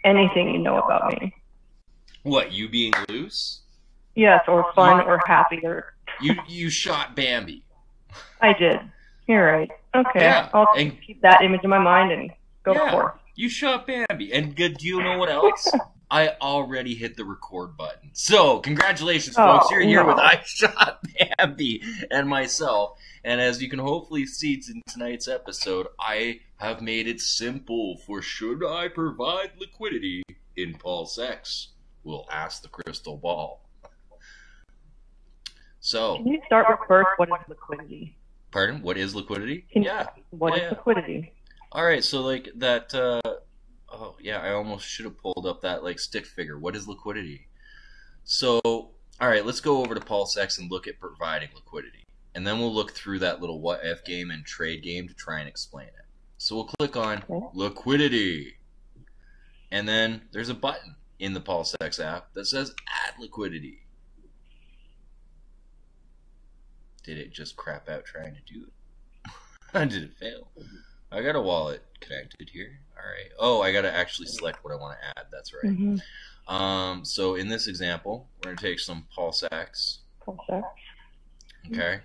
anything you know about me. What, you being loose? Yes, or fun, or happy, or... You shot Bambi. I did. You're right. Okay, Yeah, I'll keep that image in my mind and go for it. You shot Bambi. And do you know what else? I already hit the record button. So, congratulations, folks. You're here with I Shot Bambi and myself. And as you can hopefully see in tonight's episode, I have made it simple for should I provide liquidity in PulseX? We'll ask the crystal ball. So, can you start with first, what is liquidity? Pardon? What is liquidity? What is liquidity? All right, so like that, oh yeah, I almost should have pulled up that like stick figure. What is liquidity? So, all right, let's go over to PulseX and look at providing liquidity. And then we'll look through that little what if game and trade game to try and explain it. So we'll click on liquidity. And then there's a button in the PulseX app that says add liquidity. Did it just crap out trying to do it? Did it fail? I got a wallet connected here. All right. Oh, I got to actually select what I want to add. That's right. So in this example, we're going to take some PulseX. Okay.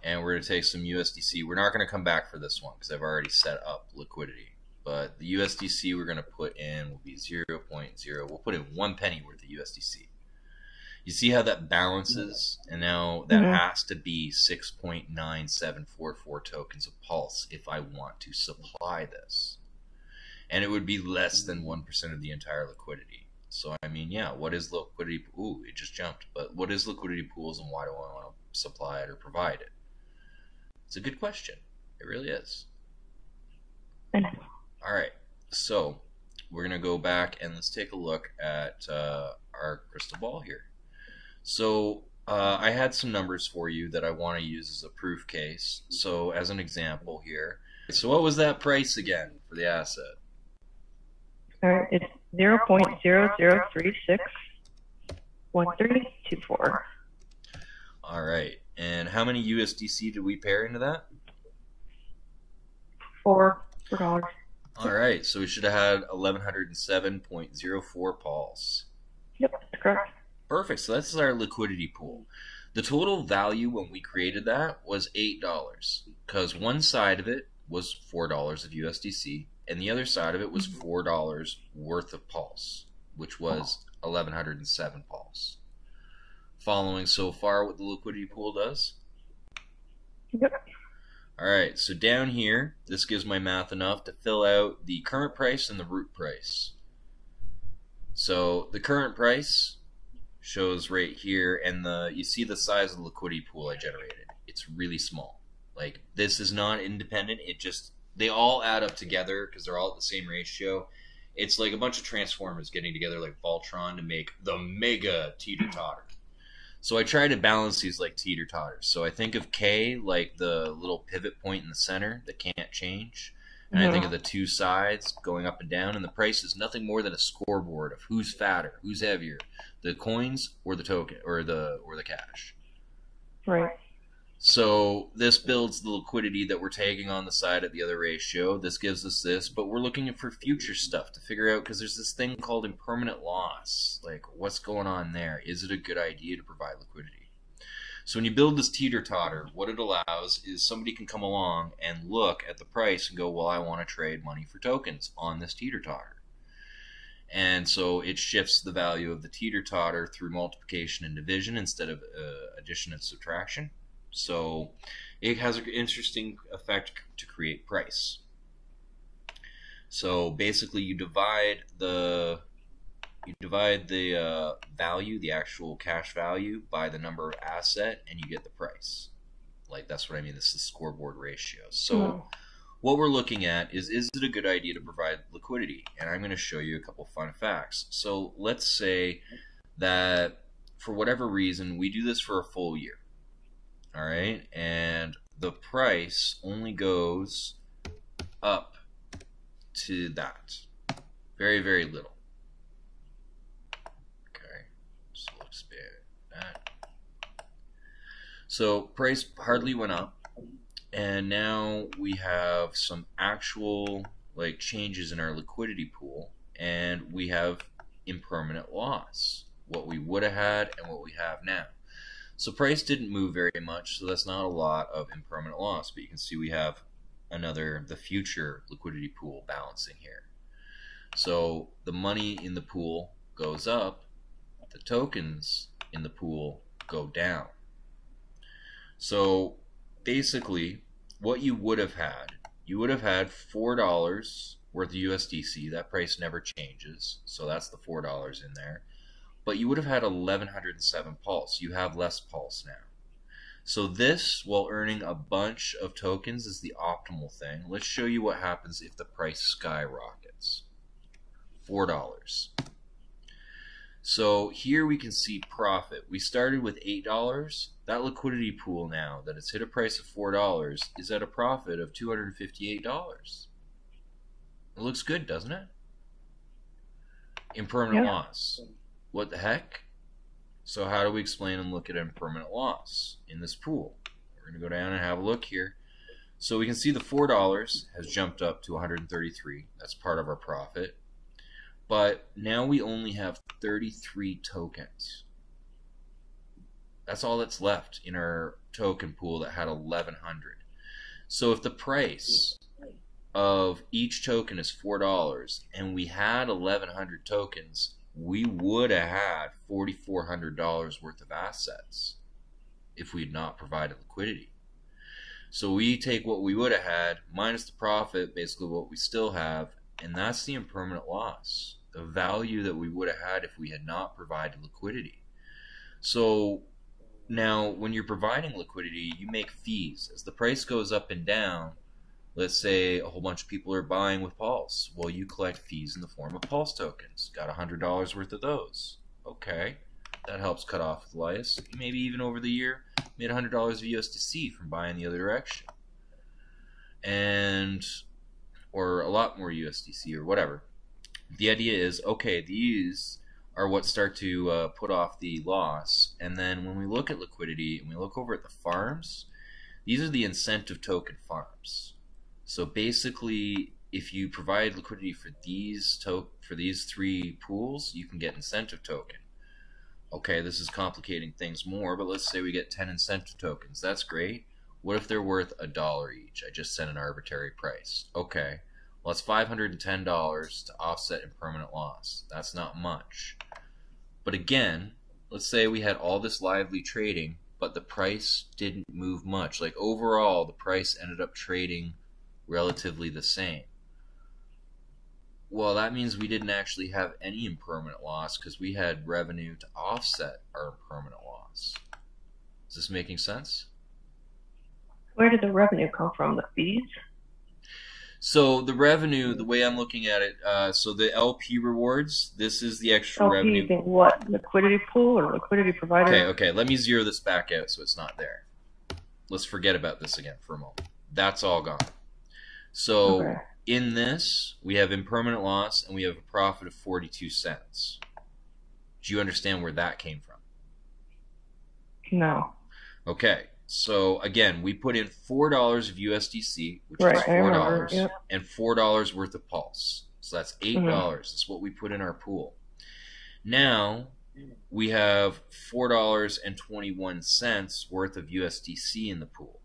And we're going to take some USDC. We're not going to come back for this one because I've already set up liquidity. But the USDC we're going to put in will be 0.0. We'll put in 1 penny worth of USDC. You see how that balances? And now that has to be 6.9744 tokens of Pulse if I want to supply this. And it would be less than 1% of the entire liquidity. So, I mean, yeah, what is liquidity? Ooh, it just jumped. But what is liquidity pools and why do I want to supply it or provide it? It's a good question. It really is. All right. So, we're going to go back and let's take a look at our crystal ball here. So I had some numbers for you that I want to use as a proof case. So as an example here. So what was that price again for the asset? All right, it's 0.00361324. All right, and how many USDC did we pair into that? $4. All right, so we should have had 1107.04 Pulse. Yep, that's correct. Perfect. So that's our liquidity pool. The total value when we created that was $8 because one side of it was $4 of USDC and the other side of it was $4 worth of Pulse, which was 1107 Pulse. Following so far what the liquidity pool does? Yep. All right. So down here, this gives my math enough to fill out the current price and the root price. So the current price shows right here, and you see the size of the liquidity pool I generated. It's really small. Like, this is not independent. They all add up together because they're all at the same ratio. It's like a bunch of transformers getting together like Voltron to make the mega teeter totter. So I try to balance these like teeter totters. So I think of K like the little pivot point in the center that can't change. And I think of the two sides going up and down, and the price is nothing more than a scoreboard of who's fatter, who's heavier, the coins or the token or the cash. Right. So this builds the liquidity that we're taking on the side at the other ratio. This gives us this, but we're looking for future stuff to figure out because there's this thing called impermanent loss. Like, what's going on there? Is it a good idea to provide liquidity? So when you build this teeter-totter, what it allows is somebody can come along and look at the price and go, well, I want to trade money for tokens on this teeter-totter. And so it shifts the value of the teeter-totter through multiplication and division instead of addition and subtraction. So it has an interesting effect to create price. So basically you divide the value, the actual cash value, by the number of asset, and you get the price. Like, that's what I mean. This is the scoreboard ratio. So what we're looking at is it a good idea to provide liquidity? And I'm going to show you a couple fun facts. So let's say that for whatever reason, we do this for a full year. All right. And the price only goes up to that. Very, very little. So price hardly went up, and now we have some actual like changes in our liquidity pool, and we have impermanent loss, what we would have had and what we have now. So price didn't move very much, so that's not a lot of impermanent loss, but you can see we have the future liquidity pool balancing here. So the money in the pool goes up, the tokens in the pool go down. So basically what you would have had $4 worth of USDC. That price never changes, so that's the $4 in there. But you would have had 1107 pulse. You have less pulse now. So this, while earning a bunch of tokens, is the optimal thing. Let's show you what happens if the price skyrockets. $4. So here we can see profit. We started with $8. That liquidity pool now that it's hit a price of $4 is at a profit of $258. It looks good, doesn't it? Impermanent loss. What the heck? So how do we explain and look at impermanent loss in this pool? We're going to go down and have a look here. So we can see the $4 has jumped up to 133. That's part of our profit. But now we only have 33 tokens. That's all that's left in our token pool that had 1100. So if the price of each token is $4 and we had 1100 tokens, we would have had $4,400 worth of assets if we had not provided liquidity. So we take what we would have had minus the profit, basically what we still have, and that's the impermanent loss, the value that we would have had if we had not provided liquidity. So now when you're providing liquidity, you make fees. As the price goes up and down, let's say a whole bunch of people are buying with Pulse. Well, you collect fees in the form of Pulse tokens. Got $100 worth of those. Okay, that helps cut off the lice. Maybe even over the year, made $100 of USDC from buying the other direction. Or a lot more USDC or whatever. The idea is, okay, these are what start to put off the loss. And then when we look at liquidity and we look over at the farms, these are the incentive token farms. So basically, if you provide liquidity for these three pools, you can get incentive token. Okay, this is complicating things more, but let's say we get 10 incentive tokens. That's great. What if they're worth $1 each? I just set an arbitrary price. Okay, well, that's $510 to offset impermanent loss. That's not much. But again, let's say we had all this lively trading, but the price didn't move much. Like overall, the price ended up trading relatively the same. Well, that means we didn't actually have any impermanent loss because we had revenue to offset our impermanent loss. Is this making sense? Where did the revenue come from? The fees? So the revenue, the way I'm looking at it, so the LP rewards, this is the extra LP revenue. being what? Liquidity pool or liquidity provider? Okay, let me zero this back out so it's not there. Let's forget about this again for a moment. That's all gone. So in this, we have impermanent loss and we have a profit of 42 cents. Do you understand where that came from? No. Okay, so again, we put in $4 of USDC, which is $4, yep. and $4 worth of Pulse. So that's $8. That's what we put in our pool. Now, we have $4.21 worth of USDC in the pool.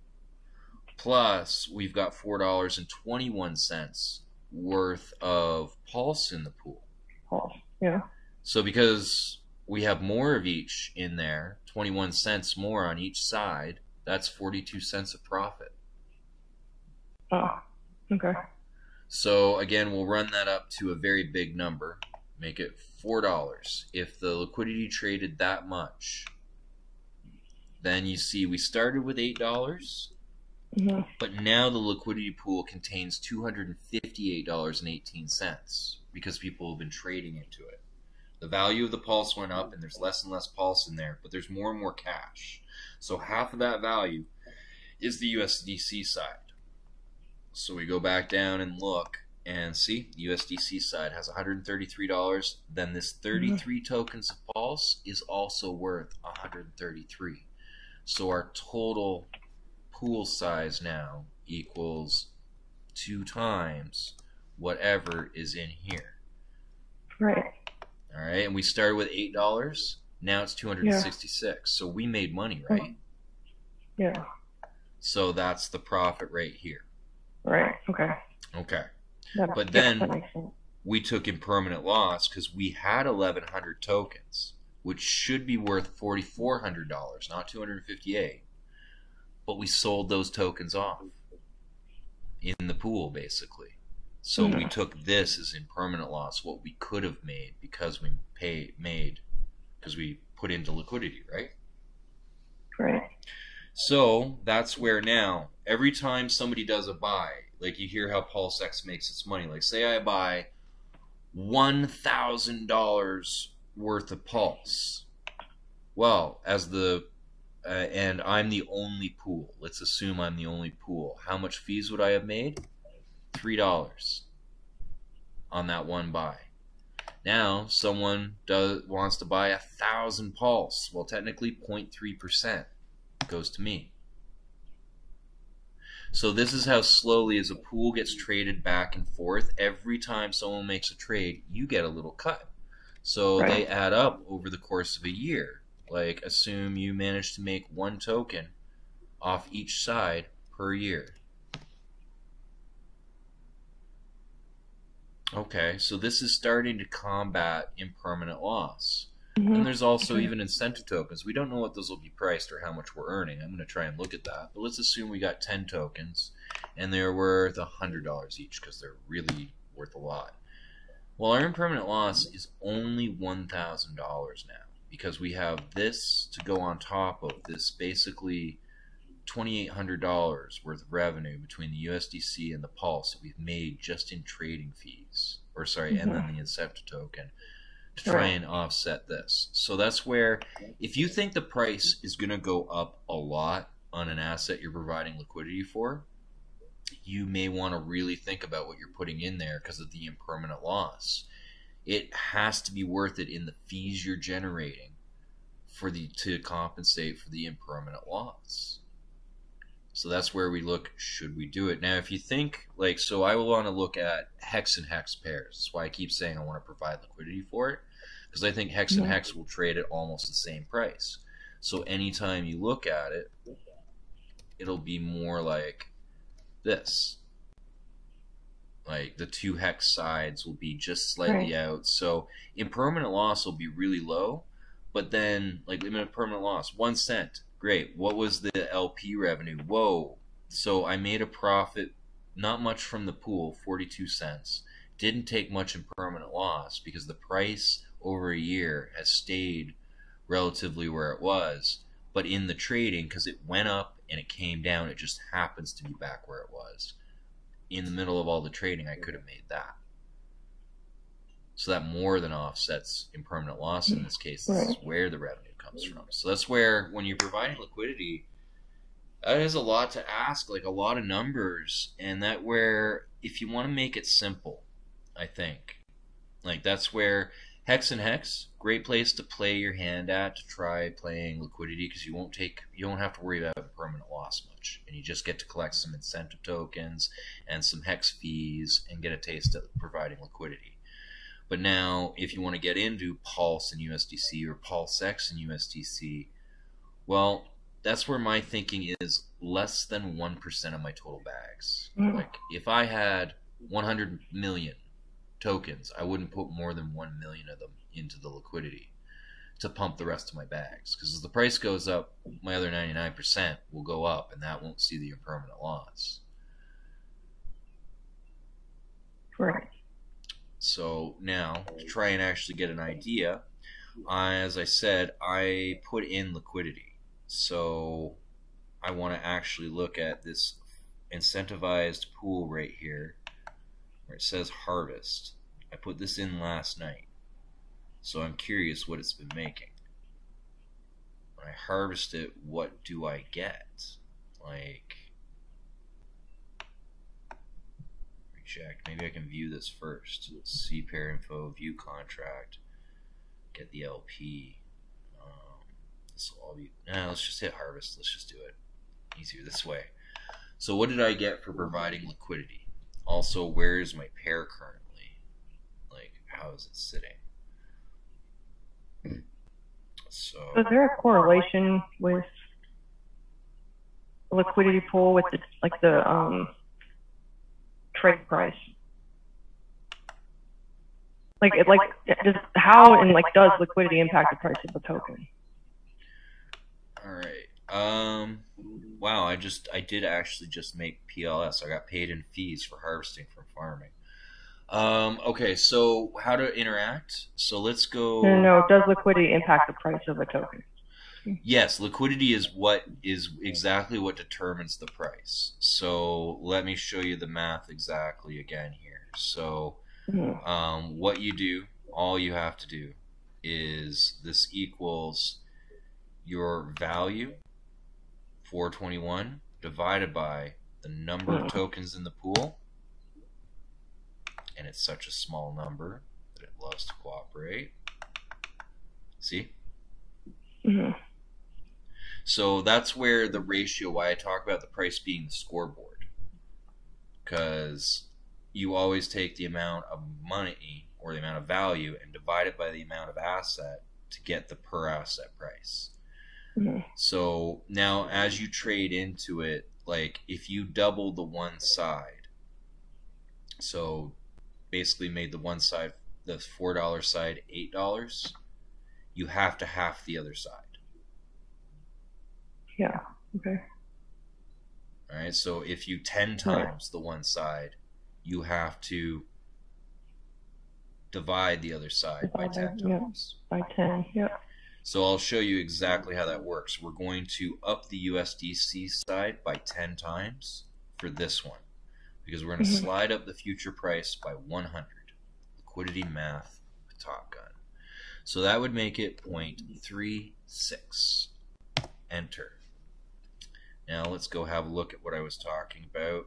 Plus, we've got $4.21 worth of Pulse in the pool. Pulse, yeah. So because we have more of each in there, 21 cents more on each side, that's 42 cents of profit. Oh, okay. So again, we'll run that up to a very big number, make it $4. If the liquidity traded that much, then you see we started with $8. But now the liquidity pool contains $258.18 because people have been trading into it. The value of the Pulse went up and there's less and less Pulse in there, but there's more and more cash. So half of that value is the USDC side. So we go back down and look and see the USDC side has $133. Then this 33 tokens of Pulse is also worth 133. So our total pool size now equals 2 times whatever is in here. Right. All right, and we started with $8. Now it's 266. So we made money, right? Yeah. So that's the profit right here. Right. Okay. Okay. That But then makes sense. we took impermanent loss because we had 1,100 tokens, which should be worth $4,400, not $258. But we sold those tokens off in the pool, basically. So we took this as impermanent loss, what we could have made because we put into liquidity, right? Right. So that's where now, every time somebody does a buy, like you hear how PulseX makes its money. Like say I buy $1,000 worth of Pulse. Well, as the and I'm the only pool. Let's assume I'm the only pool. How much fees would I have made? $3 on that one buy. Now someone wants to buy 1,000 Pulse. Well, technically 0.3% goes to me. So this is how slowly, as a pool gets traded back and forth, every time someone makes a trade, you get a little cut. So they add up over the course of a year. Like, assume you manage to make 1 token off each side per year. Okay, so this is starting to combat impermanent loss. And there's also even incentive tokens. We don't know what those will be priced or how much we're earning. I'm going to try and look at that. But let's assume we got 10 tokens and they're worth $100 each because they're really worth a lot. Well, our impermanent loss is only $1,000 now because we have this to go on top of this basically $2,800 worth of revenue between the USDC and the Pulse that we've made just in trading fees. Or sorry, and then the incentive token to try and offset this. So that's where, if you think the price is going to go up a lot on an asset you're providing liquidity for, you may want to really think about what you're putting in there because of the impermanent loss. It has to be worth it in the fees you're generating to compensate for the impermanent loss. So that's where we look, should we do it? Now, if you think, like, so I will want to look at hex and hex pairs. That's why I keep saying I want to provide liquidity for it, because I think hex and hex will trade at almost the same price. So anytime you look at it, it'll be more like this. Like, the 2 hex sides will be just slightly out. So impermanent loss will be really low, but then, like, impermanent loss, 1 cent. Great. What was the LP revenue? Whoa. So I made a profit, not much from the pool, 42 cents. Didn't take much in permanent loss because the price over a year has stayed relatively where it was. But in the trading, because it went up and it came down, it just happens to be back where it was. In the middle of all the trading, I could have made that. So that more than offsets impermanent loss in this case. This is where the revenue comes from. So that's where, when you're providing liquidity, that is a lot to ask, like a lot of numbers, and that where, if you want to make it simple, I think, like that's where hex and hex, great place to play your hand at to try playing liquidity, because you don't have to worry about permanent loss much, and you just get to collect some incentive tokens and some hex fees and get a taste of providing liquidity. But now, if you want to get into Pulse and USDC or PulseX and USDC, well, that's where my thinking is less than 1% of my total bags. Like, if I had 100 million tokens, I wouldn't put more than 1 million of them into the liquidity to pump the rest of my bags. Because as the price goes up, my other 99% will go up, and that won't see the impermanent loss. Right. So now, to try and actually get an idea, as I said, I put in liquidity. So I want to actually look at this incentivized pool right here, where it says harvest. I put this in last night. So I'm curious what it's been making. When I harvest it, what do I get? Like, check. Maybe I can view this first. See pair info, view contract, get the LP. This will all be. Let's just hit harvest. Let's just do it easier this way. So what did I get for providing liquidity? Also, where is my pair currently? Like, how is it sitting? So is there a correlation with the liquidity pool with the trade price? How and does liquidity impact the price of the token? all right. Wow, I did actually just make PLS. I got paid in fees for harvesting from farming. Okay, so how to interact? So let's go. No, does liquidity impact the price of a token? Yes, liquidity is exactly what determines the price. So let me show you the math exactly again here. So what you do, all you have to do is this equals your value, 421, divided by the number of tokens in the pool. And it's such a small number that it loves to cooperate. See? So that's where the ratio, why I talk about the price being the scoreboard. Because you always take the amount of money or the amount of value and divide it by the amount of asset to get the per asset price. So now as you trade into it, like if you double the one side, so basically made the one side, the $4 side, $8, you have to half the other side. Yeah, okay. All right, so if you 10 times the one side, you have to divide the other side by 10 times. By 10, yep. So I'll show you exactly how that works. We're going to up the USDC side by 10 times for this one, because we're going to slide up the future price by 100. Liquidity math with Top Gun. So that would make it 0.36. Enter. Now let's go have a look at what I was talking about.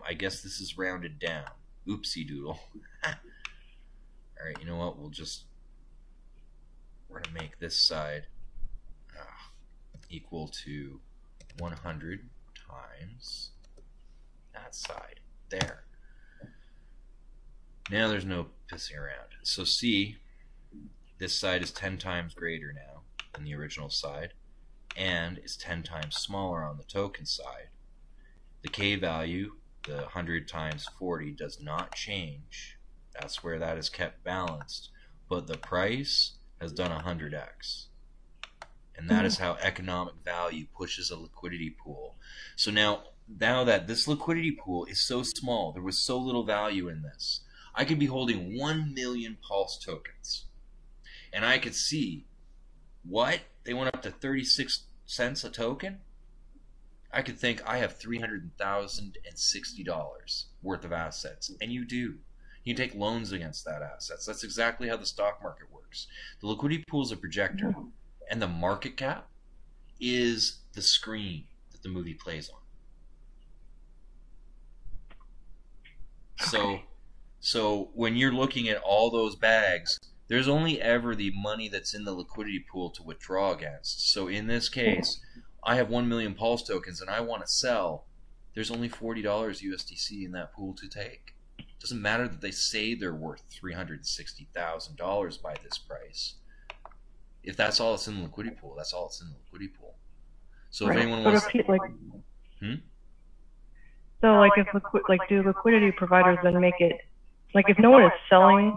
I guess this is rounded down. Oopsie doodle. Alright, you know what? We're going to make this side equal to 100 times that side. There. Now there's no pissing around. So see, this side is 10 times greater now than the original side, and is 10 times smaller on the token side. The K value, the 100 times 40, does not change. That's where that is kept balanced. But the price has done 100x. And that is how economic value pushes a liquidity pool. So now that this liquidity pool is so small, there was so little value in this, I could be holding 1 million Pulse tokens. And I could see, what? They went up to 36 cents a token? I could think I have $300,060 worth of assets. And you do. You can take loans against that assets. That's exactly how the stock market works. The liquidity pool is a projector, and the market cap is the screen that the movie plays on. So when you're looking at all those bags, there's only ever the money that's in the liquidity pool to withdraw against. So in this case, I have 1 million Pulse tokens and I want to sell. There's only $40 USDC in that pool to take. It doesn't matter that they say they're worth $360,000 by this price. If that's all that's in the liquidity pool, that's all that's in the liquidity pool. So if anyone wants, so if do liquidity providers then make it if no one is selling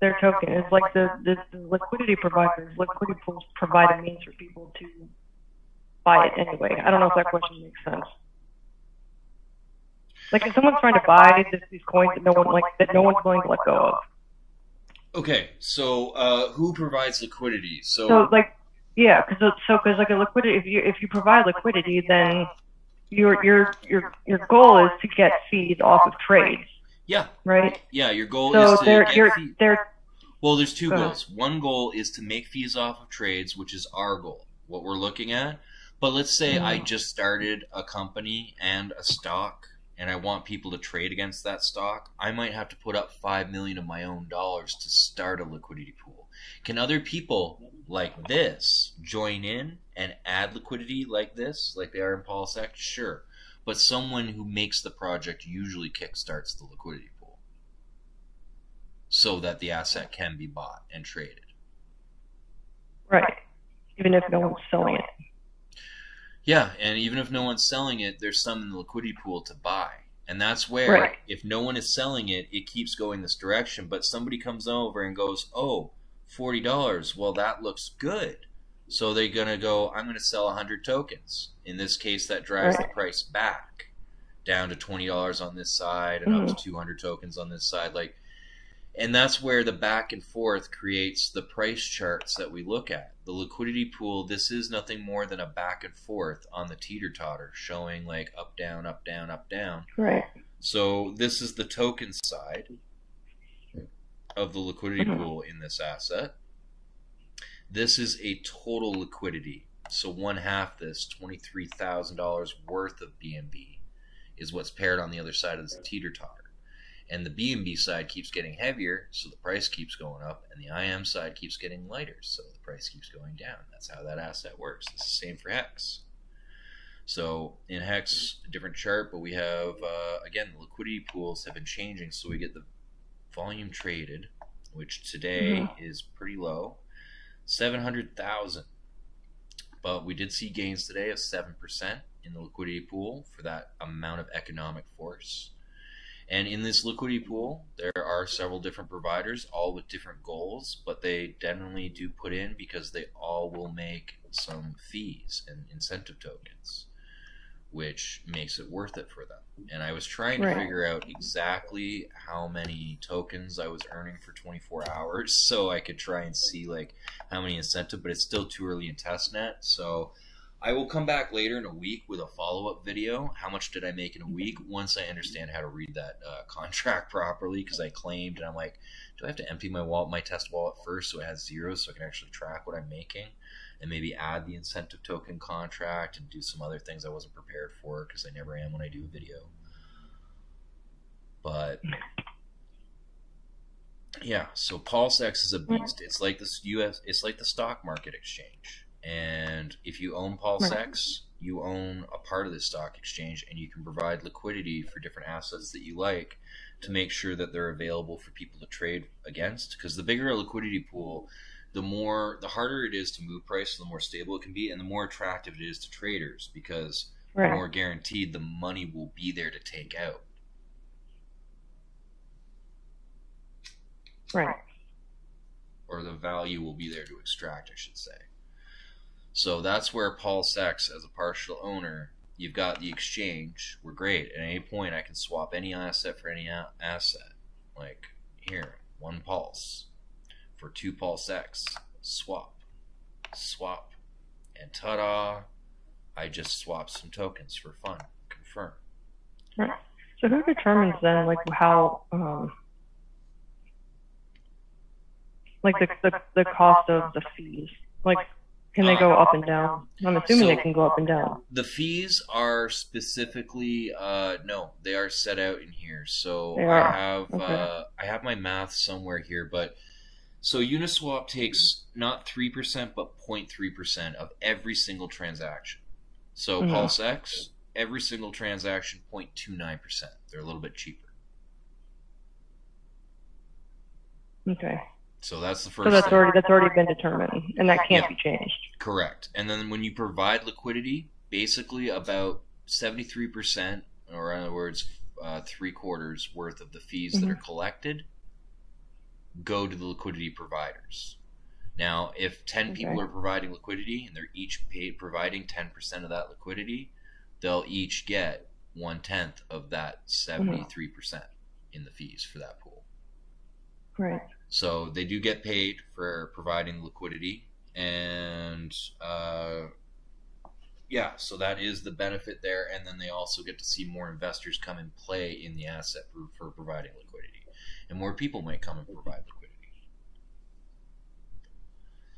their token, it's the liquidity providers, liquidity pools provide a means for people to buy it anyway. I don't know if that question makes sense. If someone's trying to buy these coins that no one's willing to let go of. Okay, so who provides liquidity? Because a liquidity, if you provide liquidity, then your goal is to get fees off of trades. Yeah. Right. Yeah, your goal is to get fees. Well, there's two goals. One goal is to make fees off of trades, which is our goal, what we're looking at. But let's say I just started a company and a stock, and I want people to trade against that stock. I might have to put up $5 million of my own dollars to start a liquidity pool. Can other people like this join in and add liquidity like this, like they are in PulseX? Sure. But someone who makes the project usually kickstarts the liquidity pool. so that the asset can be bought and traded. Right. Even if no one's selling it. Yeah, and even if no one's selling it, there's some in the liquidity pool to buy. And that's where, if no one is selling it, it keeps going this direction. But somebody comes over and goes, oh, $40, well, that looks good. So they're going to go, I'm going to sell 100 tokens. In this case, that drives the price back down to $20 on this side and up to 200 tokens on this side. And that's where the back and forth creates the price charts that we look at. The liquidity pool, this is nothing more than a back and forth on the teeter-totter, showing like up, down, up, down, up, down. Right. So this is the token side of the liquidity pool in this asset. This is a total liquidity. So one half this, $23,000 worth of BNB, is what's paired on the other side of this teeter-totter. And the BNB side keeps getting heavier, so the price keeps going up, and the IM side keeps getting lighter, so the price keeps going down. That's how that asset works. It's the same for Hex. So in Hex, a different chart, but we have, again, the liquidity pools have been changing, so we get the volume traded, which today is pretty low, 700,000. But we did see gains today of 7% in the liquidity pool for that amount of economic force. And in this liquidity pool, there are several different providers, all with different goals, but they generally do put in because they all will make some fees and incentive tokens, which makes it worth it for them. And I was trying to figure out exactly how many tokens I was earning for 24 hours so I could try and see like how many incentive, but it's still too early in testnet. So I will come back later in a week with a follow-up video. How much did I make in a week once I understand how to read that contract properly? Because I claimed, and I'm like, do I have to empty my wallet, my test wallet first so it has zeros so I can actually track what I'm making? And maybe add the incentive token contract and do some other things I wasn't prepared for because I never am when I do a video. But yeah, so PulseX is a beast. It's like this it's like the stock market exchange. And if you own PulseX, you own a part of the stock exchange, and you can provide liquidity for different assets that you like to make sure that they're available for people to trade against. Because the bigger a liquidity pool, the harder it is to move price, the more stable it can be, and the more attractive it is to traders because the more guaranteed the money will be there to take out. Right. Or the value will be there to extract, I should say. So that's where PulseX, as a partial owner, you've got the exchange. We're great. At any point, I can swap any asset for any asset. Like here, 1 Pulse for 2 PulseX. Swap. Swap. And ta-da! I just swapped some tokens for fun. Confirm. Right. So who determines then, like, how, like, the cost of the fees? Like, can they go up and down? I'm assuming they can go up and down. The fees are specifically, no, they are set out in here. So I have my math somewhere here, but so Uniswap takes not 3%, but 0.3% of every single transaction. So PulseX, every single transaction, 0.29%. They're a little bit cheaper. Okay. So that's the first. So that's already been determined, and that can't be changed. Correct. And then when you provide liquidity, basically about 73%, or in other words, 3/4 worth of the fees that are collected go to the liquidity providers. Now, if 10 people are providing liquidity and they're each providing 10% of that liquidity, they'll each get 1/10 of that 73% in the fees for that pool. Right. So they do get paid for providing liquidity, and yeah, so that is the benefit there. And then they also get to see more investors come and play in the asset for providing liquidity, and more people might come and provide liquidity.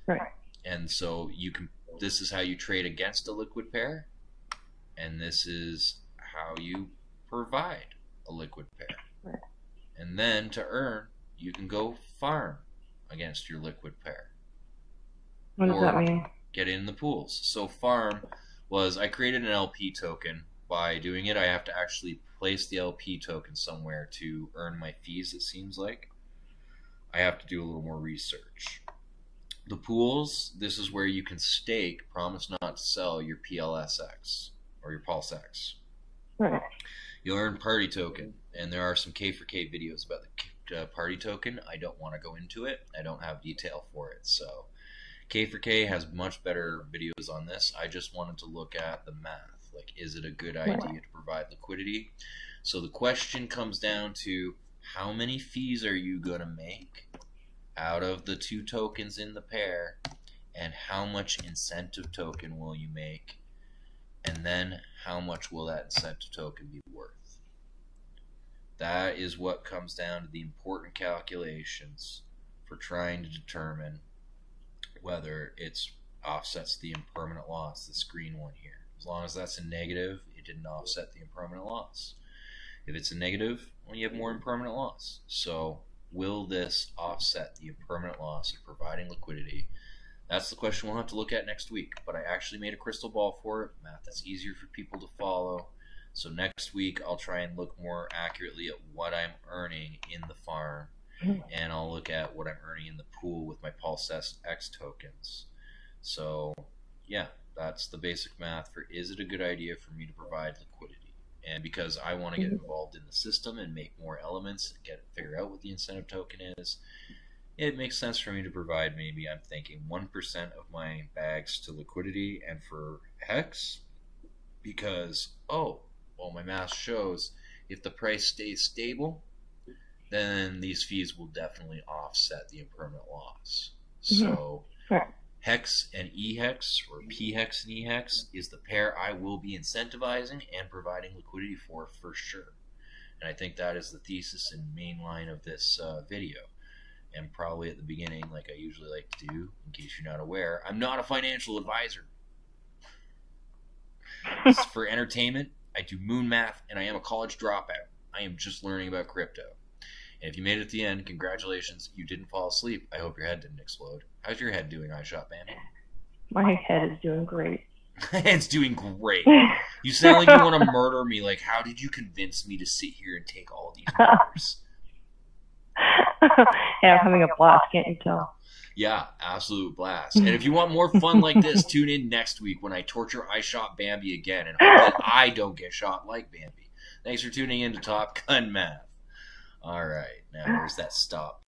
Right. And so you can. This is how you trade against a liquid pair, and this is how you provide a liquid pair. Right. And then to earn, you can go farm against your liquid pair. What does that mean? Get in the pools. So farm was, I created an LP token. By doing it, I have to actually place the LP token somewhere to earn my fees, it seems like. I have to do a little more research. The pools, this is where you can stake, promise not to sell your PLSX or your PulseX. Right. You'll earn party token, and there are some K for K videos about the party token. I don't want to go into it. I don't have detail for it. So K for K has much better videos on this. I just wanted to look at the math. Like, is it a good idea to provide liquidity? So the question comes down to, how many fees are you going to make out of the two tokens in the pair, and how much incentive token will you make, and then how much will that incentive token be worth? That is what comes down to the important calculations for trying to determine whether it offsets the impermanent loss, this green one here. As long as that's a negative, it didn't offset the impermanent loss. If it's a negative, well, you have more impermanent loss. So will this offset the impermanent loss of providing liquidity? That's the question we'll have to look at next week. But I actually made a crystal ball for it, math that's easier for people to follow. So next week I'll try and look more accurately at what I'm earning in the farm, and I'll look at what I'm earning in the pool with my PulseX tokens. So yeah, that's the basic math for, is it a good idea for me to provide liquidity? And because I want to get involved in the system and make more elements and figure out what the incentive token is, it makes sense for me to provide, maybe I'm thinking 1% of my bags to liquidity and for hex, because, oh, well, my math shows if the price stays stable, then these fees will definitely offset the impermanent loss. So hex and e-hex, or p-hex and e-hex, is the pair I will be incentivizing and providing liquidity for sure. And I think that is the thesis and main line of this video. And probably at the beginning, like I usually like to do, in case you're not aware, I'm not a financial advisor. This is for entertainment. I do moon math, and I am a college dropout. I am just learning about crypto. And if you made it at the end, congratulations, you didn't fall asleep. I hope your head didn't explode. How's your head doing, Shot Bambi? My head is doing great. It's doing great. You sound like you want to murder me. Like, how did you convince me to sit here and take all these numbers? Hey, I'm having a blast, can't you tell? Yeah, absolute blast. And if you want more fun like this, tune in next week when I torture Shot Bambi again and hope that I don't get shot like Bambi. Thanks for tuning in to Top Gun Math. All right, now where's that stop?